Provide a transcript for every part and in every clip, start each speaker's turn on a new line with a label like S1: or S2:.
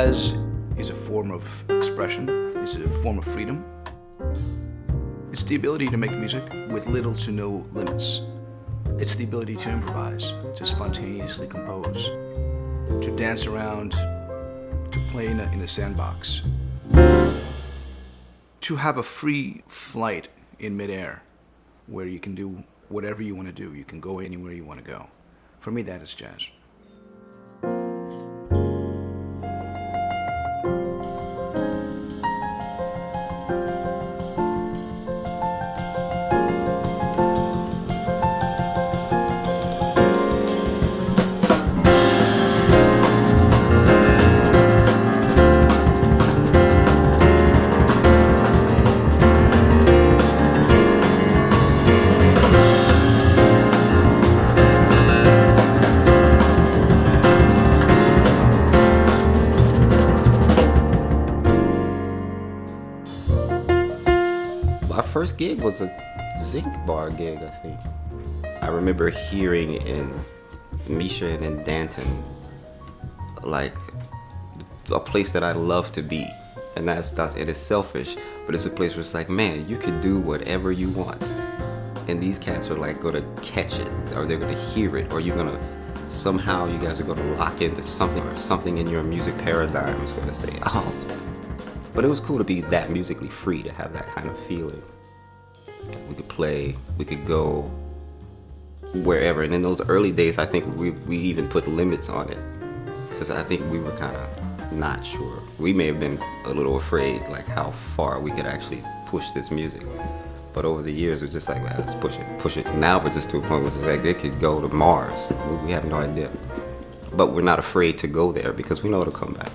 S1: Jazz is a form of expression, it's a form of freedom. It's the ability to make music with little to no limits. It's the ability to improvise, to spontaneously compose, to dance around, to play in a sandbox, to have a free flight in midair where you can do whatever you want to do. You can go anywhere you want to go. For me, that is jazz.
S2: My first gig was a zinc bar gig, I think. I remember hearing in Misha and in Danton, like, a place that I love to be. And that's it is selfish, but it's a place where it's like, man, you can do whatever you want. And these cats are like gonna catch it, or they're gonna hear it, or you're gonna, somehow you guys are gonna lock into something, or something in your music paradigm is gonna say, oh. But it was cool to be that musically free, to have that kind of feeling. We could play, we could go wherever. And in those early days, I think we even put limits on it. Because I think we were kind of not sure. We may have been a little afraid, like how far we could actually push this music. But over the years, it was just like, well, let's push it. Now we're just to a point where it's like, it could go to Mars. We have no idea. But we're not afraid to go there because we know it'll come back.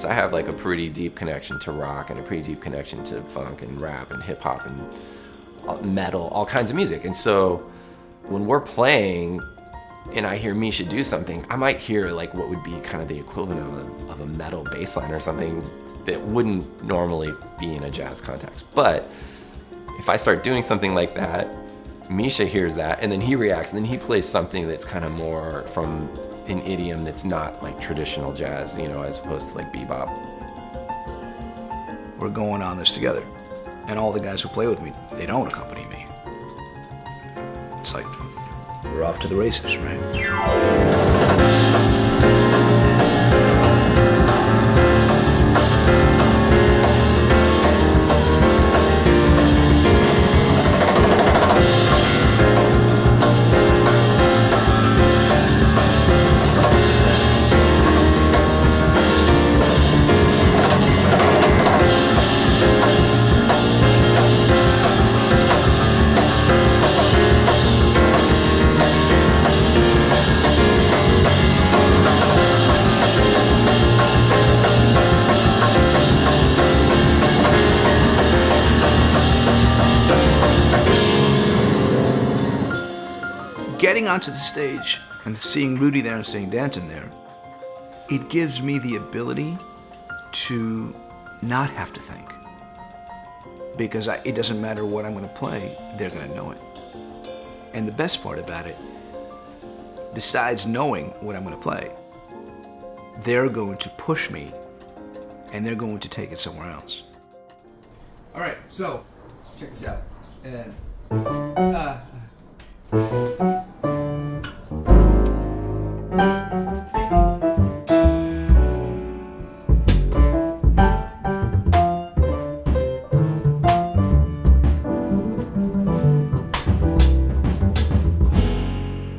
S3: I have like a pretty deep connection to rock and a pretty deep connection to funk and rap and hip hop and metal, all kinds of music. And so when we're playing and I hear Misha do something, I might hear like what would be kind of the equivalent of a metal bass line or something that wouldn't normally be in a jazz context. But if I start doing something like that, Misha hears that and then he reacts and then he plays something that's kind of more from an idiom that's not like traditional jazz, you know, as opposed to like bebop.
S1: We're going on this together. And all the guys who play with me, they don't accompany me. It's like, we're off to the races, right? Getting onto the stage and seeing Rudy there and seeing Danton there, it gives me the ability to not have to think. Because it doesn't matter what I'm going to play, they're going to know it. And the best part about it, besides knowing what I'm going to play, they're going to push me and they're going to take it somewhere else. All right, so check this out.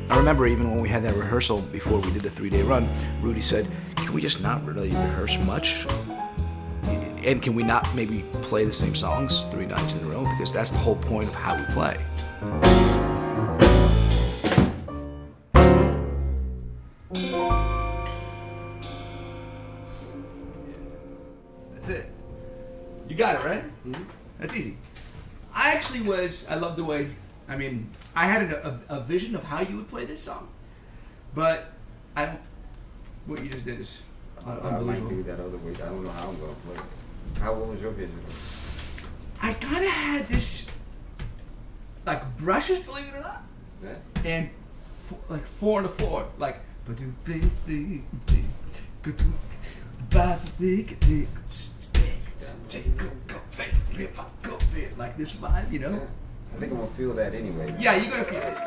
S1: I remember even when we had that rehearsal before we did a 3-day run, Rudy said, can we just not really rehearse much? And can we not maybe play the same songs 3 nights in a row? Because that's the whole point of how we play. That's it. You got it, right? Mm-hmm. That's easy. I love the way I mean, I had a vision of how you would play this song, but I don't. What you just did is
S2: I might do that other way. I don't know how I'm gonna play. What was your vision?
S1: I kind of had this, like brushes, believe it or not,
S2: Yeah.
S1: and like 4 on the floor, like. Like this vibe, you know?
S2: Yeah. I think I'm gonna feel that anyway.
S1: Yeah, you're gonna feel it.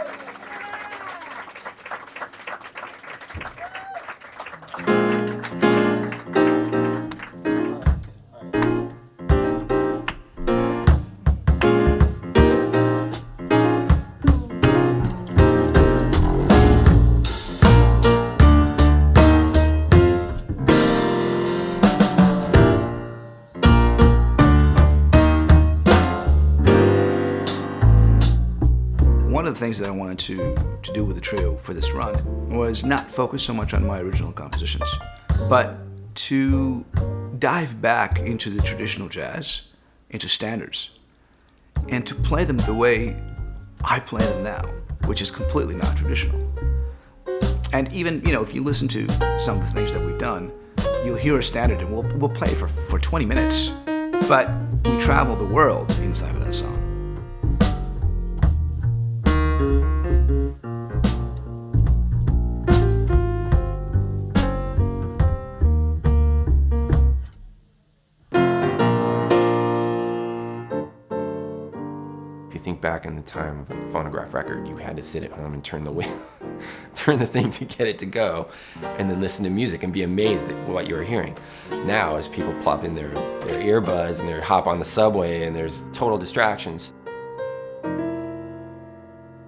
S1: One of the things that I wanted to do with the trio for this run was not focus so much on my original compositions, but to dive back into the traditional jazz, into standards, and to play them the way I play them now, which is completely not traditional. And even, you know, if you listen to some of the things that we've done, you'll hear a standard and we'll play it for 20 minutes, but we travel the world inside of that song.
S3: If you think back in the time of a phonograph record, you had to sit at home and turn the wheel, turn the thing to get it to go, and then listen to music and be amazed at what you were hearing. Now, as people plop in their earbuds and they hop on the subway and there's total distractions,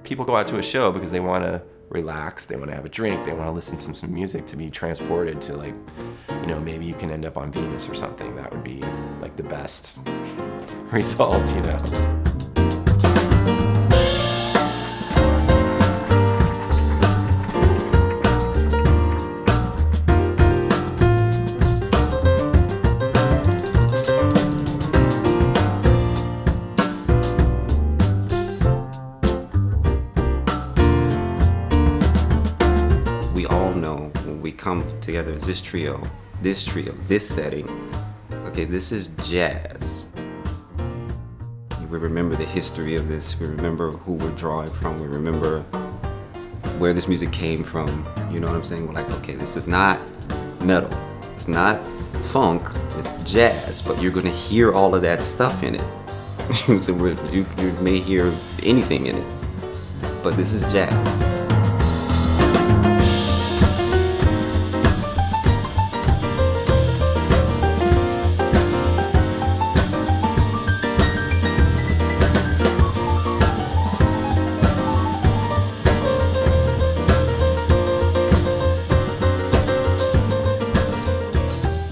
S3: people go out to a show because they want to relax, they want to have a drink, they want to listen to some music, to be transported to, like, you know, maybe you can end up on Venus or something. That would be like the best result, you know.
S2: We all know when we come together as this trio, this setting, okay, this is jazz. We remember the history of this, we remember who we're drawing from, we remember where this music came from, you know what I'm saying? We're like, okay, this is not metal, it's not funk, it's jazz, but you're gonna hear all of that stuff in it. So you may hear anything in it, but this is jazz.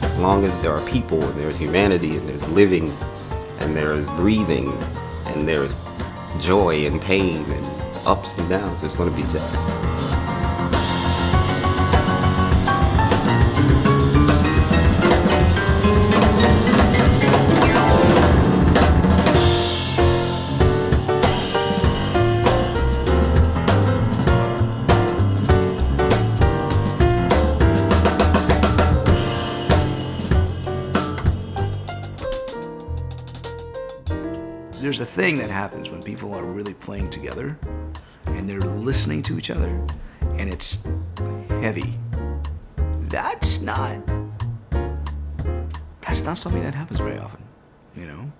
S2: As long as there are people and there's humanity and there's living and there's breathing and there's joy and pain and ups and downs, there's going to be jazz.
S1: There's a thing that happens when people are really playing together and they're listening to each other and it's heavy. That's not something that happens very often, you know?